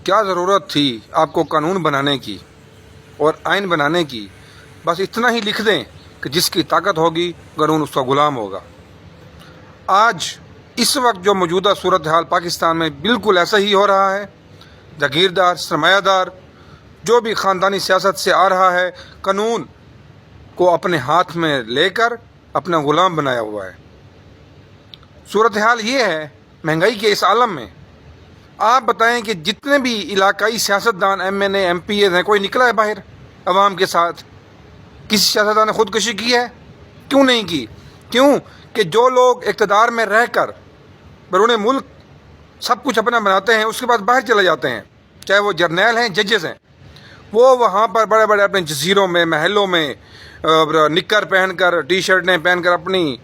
کیا ضرورت تھی آپ کو قانون بنانے کی اور آئین بنانے کی؟ بس اتنا ہی لکھ دیں کہ جس کی طاقت ہوگی قانون اس کا غلام ہوگا۔ آج اس وقت جو موجودہ صورتحال پاکستان میں بالکل ایسا ہی ہو رہا ہے۔ جاگیردار، سرمایہ دار، جو بھی خاندانی سیاست سے آ رہا ہے، قانون کو اپنے ہاتھ میں لے کر اپنا غلام بنایا ہوا ہے۔ صورتحال یہ ہے مہنگائی کے اس عالم میں۔ آپ بتائیں کہ جتنے بھی علاقائی سیاستدان، ایم این اے، ایم پی ایز ہیں، کوئی نکلا ہے باہر عوام کے ساتھ؟ کسی سیاستدان نے خودکشی کی ہے؟ کیوں نہیں کی؟ کیوں کہ جو لوگ اقتدار میں رہ کر بیرون ملک سب کچھ اپنا بناتے ہیں، اس کے بعد باہر چلے جاتے ہیں، چاہے وہ جرنیل ہیں، ججز ہیں، وہ وہاں پر بڑے بڑے اپنے جزیروں میں، محلوں میں نکر پہن کر، ٹی شرٹیں پہن کر اپنی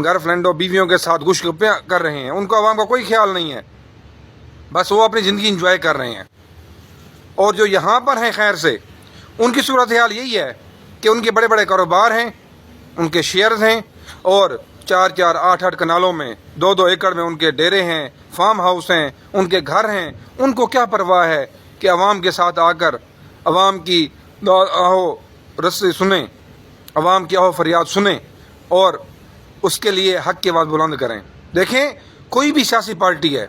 گرل فرینڈوں، بیویوں کے ساتھ گفتگو کر رہے ہیں۔ ان کو عوام کا کوئی خیال نہیں ہے، بس وہ اپنی زندگی انجوائے کر رہے ہیں۔ اور جو یہاں پر ہیں خیر سے، ان کی صورتحال یہی ہے کہ ان کے بڑے بڑے کاروبار ہیں، ان کے شیئرز ہیں، اور 4-4، 8-8 کنالوں میں، 2-2 ایکڑ میں ان کے ڈیرے ہیں، فارم ہاؤس ہیں، ان کے گھر ہیں۔ ان کو کیا پرواہ ہے کہ عوام کے ساتھ آ کر عوام کی آہو رسی سنیں، عوام کی آہو فریاد سنیں اور اس کے لیے حق کی آواز بلند کریں۔ دیکھیں، کوئی بھی سیاسی پارٹی ہے،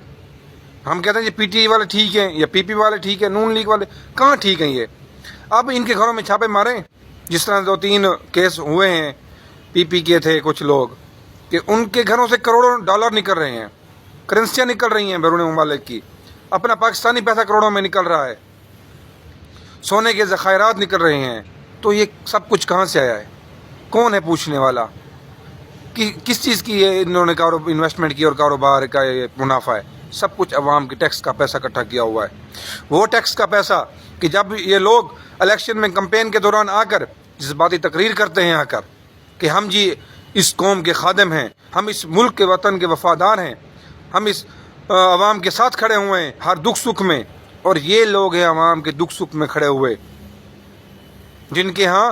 ہم کہتے ہیں یہ پی ٹی آئی والے ٹھیک ہیں یا پی پی والے ٹھیک ہیں، نون لیگ والے، کہاں ٹھیک ہیں یہ؟ اب ان کے گھروں میں چھاپے ماریں، جس طرح 2-3 کیس ہوئے ہیں، پی پی کے تھے کچھ لوگ، کہ ان کے گھروں سے کروڑوں ڈالر نکل رہے ہیں، کرنسیاں نکل رہی ہیں بیرون ممالک کی، اپنا پاکستانی پیسہ کروڑوں میں نکل رہا ہے، سونے کے ذخائرات نکل رہے ہیں۔ تو یہ سب کچھ کہاں سے آیا ہے؟ کون ہے پوچھنے والا؟ کس چیز کی یہ انہوں نے انویسٹمنٹ کی اور کاروبار کا یہ منافع ہے؟ سب کچھ عوام کے ٹیکس کا پیسہ اکٹھا کیا ہوا ہے۔ وہ ٹیکس کا پیسہ کہ جب یہ لوگ الیکشن میں کمپین کے دوران آ کر جذباتی تقریر کرتے ہیں، آ کر کہ ہم جی اس قوم کے خادم ہیں، ہم اس ملک کے وطن کے وفادار ہیں، ہم اس عوام کے ساتھ کھڑے ہوئے ہیں ہر دکھ سکھ میں، اور یہ لوگ ہیں عوام کے دکھ سکھ میں کھڑے ہوئے، جن کے ہاں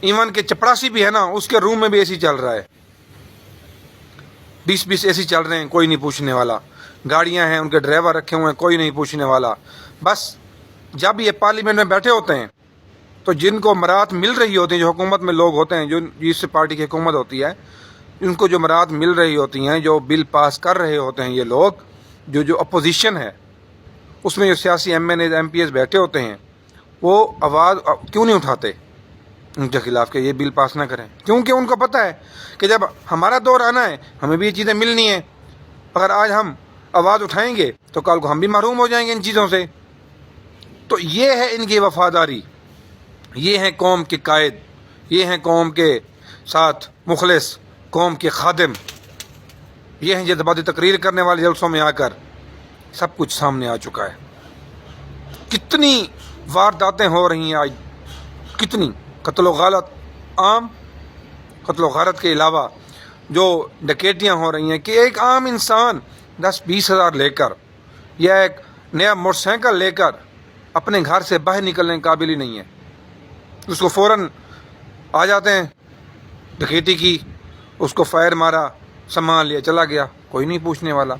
ایون کے چپڑاسی بھی ہے نا، اس کے روم میں بھی اے سی چل رہا ہے، 20 اے سی چل رہے ہیں، کوئی نہیں پوچھنے والا۔ گاڑیاں ہیں، ان کے ڈرائیور رکھے ہوئے ہیں، کوئی نہیں پوچھنے والا۔ بس جب یہ پارلیمنٹ میں بیٹھے ہوتے ہیں تو جن کو مراد مل رہی ہوتی ہیں، جو حکومت میں لوگ ہوتے ہیں، جو جس پارٹی کی حکومت ہوتی ہے، ان کو جو مراد مل رہی ہوتی ہیں، جو بل پاس کر رہے ہوتے ہیں یہ لوگ، جو اپوزیشن ہے، اس میں جو سیاسی ایم این اے، ایم پی ایس بیٹھے ہوتے ہیں، وہ آواز کیوں نہیں اٹھاتے ان کے خلاف کہ یہ بل پاس نہ کریں؟ کیونکہ ان کو پتہ ہے کہ جب ہمارا دور آنا ہے، ہمیں بھی یہ چیزیں ملنی ہیں۔ اگر آج ہم آواز اٹھائیں گے تو کل کو ہم بھی محروم ہو جائیں گے ان چیزوں سے۔ تو یہ ہے ان کی وفاداری، یہ ہیں قوم کے قائد، یہ ہیں قوم کے ساتھ مخلص، قوم کے خادم، یہ ہیں جذباتی تقریر کرنے والے جلسوں میں آ کر۔ سب کچھ سامنے آ چکا ہے۔ کتنی وارداتیں ہو رہی ہیں آج، کتنی قتل و غارت، عام قتل و غارت کے علاوہ جو ڈکیتیاں ہو رہی ہیں کہ ایک عام انسان 10-20 ہزار لے کر یا ایک نیا موٹر سائیکل لے کر اپنے گھر سے باہر نکلنے کے قابل ہی نہیں ہے، اس کو فوراً آ جاتے ہیں، ڈکیتی کی، اس کو فائر مارا، سامان لیا، چلا گیا، کوئی نہیں پوچھنے والا۔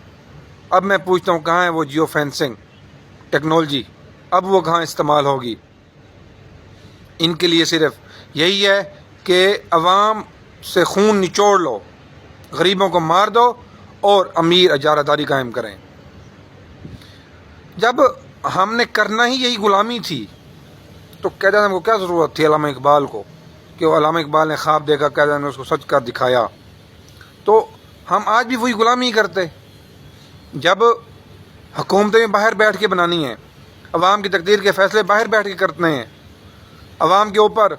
اب میں پوچھتا ہوں کہاں ہے وہ جیو فینسنگ ٹیکنالوجی؟ اب وہ کہاں استعمال ہوگی؟ ان کے لیے صرف یہی ہے کہ عوام سے خون نچوڑ لو، غریبوں کو مار دو اور امیر اجارہ داری قائم کریں۔ جب ہم نے کرنا ہی یہی غلامی تھی تو قائد اعظم کو کیا ضرورت تھی علامہ اقبال کو، کہ وہ علامہ اقبال نے خواب دیکھا، قائد اعظم نے اس کو سچ کر دکھایا؟ تو ہم آج بھی وہی غلامی ہی کرتے۔ جب حکومتیں باہر بیٹھ کے بنانی ہیں، عوام کی تقدیر کے فیصلے باہر بیٹھ کے کرتے ہیں، عوام کے اوپر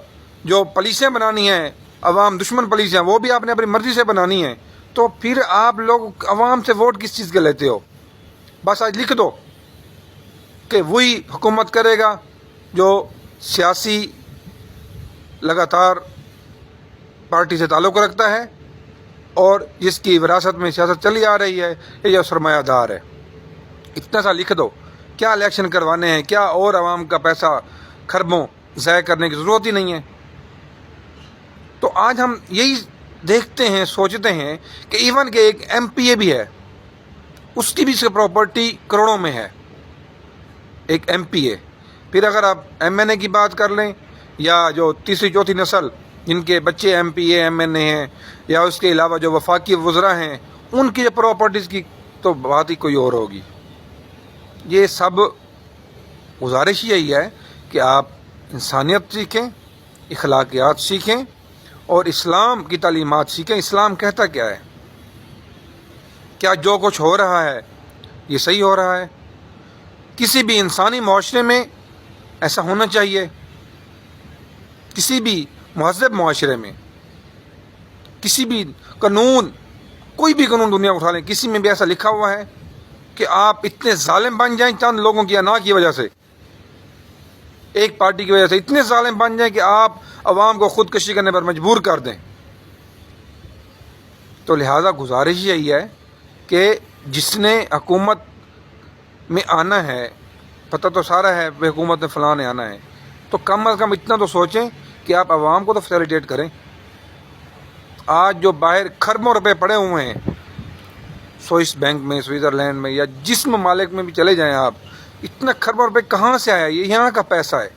جو پالیسیں بنانی ہیں، عوام دشمن پالیسیں وہ بھی آپ نے اپنی مرضی سے بنانی ہیں، تو پھر آپ لوگ عوام سے ووٹ کس چیز کے لیتے ہو؟ بس آج لکھ دو کہ وہی حکومت کرے گا جو سیاسی لگاتار پارٹی سے تعلق رکھتا ہے اور جس کی وراثت میں سیاست چلی آ رہی ہے، یہ سرمایہ دار ہے۔ اتنا سا لکھ دو، کیا الیکشن کروانے ہیں؟ کیا اور عوام کا پیسہ کھربوں ضائع کرنے کی ضرورت ہی نہیں ہے۔ تو آج ہم یہی دیکھتے ہیں، سوچتے ہیں کہ ایون کہ ایک ایم پی اے بھی ہے، اس کی بھی پراپرٹی کروڑوں میں ہے، ایک ایم پی ہے. پھر اگر آپ ایم این اے کی بات کر لیں یا جو تیسری چوتھی نسل جن کے بچے M P A M N A ہیں یا اس کے علاوہ جو وفاقی وزراء ہیں ان کی پراپرٹیز کی تو بات ہی کوئی اور ہوگی. یہ سب گزارش یہی ہے کہ آپ انسانیت سیکھیں، اخلاقیات سیکھیں اور اسلام کی تعلیمات سیکھیں. اسلام کہتا کیا ہے؟ کیا جو کچھ ہو رہا ہے یہ صحیح ہو رہا ہے؟ کسی بھی انسانی معاشرے میں ایسا ہونا چاہیے. کسی بھی مہذب معاشرے میں کسی بھی قانون، کوئی بھی قانون دنیا اٹھا لیں، کسی میں بھی ایسا لکھا ہوا ہے کہ آپ اتنے ظالم بن جائیں چند لوگوں کی انا کی وجہ سے، ایک پارٹی کی وجہ سے اتنے ظالم بن جائیں کہ آپ عوام کو خودکشی کرنے پر مجبور کر دیں. تو لہذا گزارش یہی ہے کہ جس نے حکومت میں آنا ہے، پتہ تو سارا ہے حکومت میں فلاں نے آنا ہے، تو کم از کم اتنا تو سوچیں کہ آپ عوام کو تو فیسیلیٹیٹ کریں. آج جو باہر کھربوں روپے پڑے ہوئے ہیں سوئس بینک میں، سوئٹزرلینڈ میں یا جس ممالک میں بھی چلے جائیں آپ، اتنا کھربوں روپے کہاں سے آیا؟ یہ یہاں کا پیسہ ہے.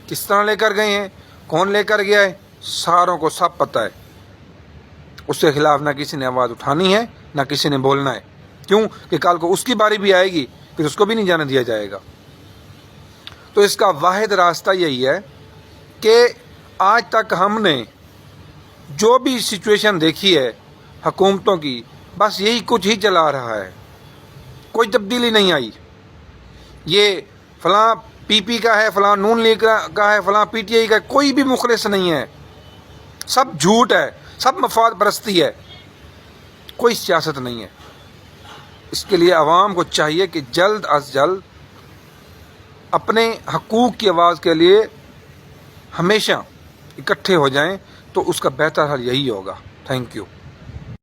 کس طرح لے کر گئے ہیں، کون لے کر گیا ہے، ساروں کو سب پتہ ہے. اس کے خلاف نہ کسی نے آواز اٹھانی ہے نہ کسی نے بولنا ہے. کیوں کہ کل کو اس کی باری بھی آئے گی، پھر اس کو بھی نہیں جانے دیا جائے گا. تو اس کا واحد راستہ یہی ہے کہ آج تک ہم نے جو بھی سچویشن دیکھی ہے حکومتوں کی، بس یہی کچھ ہی چلا رہا ہے، کوئی تبدیلی نہیں آئی. یہ فلاں پی پی کا ہے، فلاں نون لیگ کا ہے، فلاں پی ٹی آئی کا ہے، کوئی بھی مخلص نہیں ہے. سب جھوٹ ہے، سب مفاد پرستی ہے، کوئی سیاست نہیں ہے. اس کے لیے عوام کو چاہیے کہ جلد از جلد اپنے حقوق کی آواز کے لیے ہمیشہ اکٹھے ہو جائیں، تو اس کا بہتر حل یہی ہوگا. Thank you.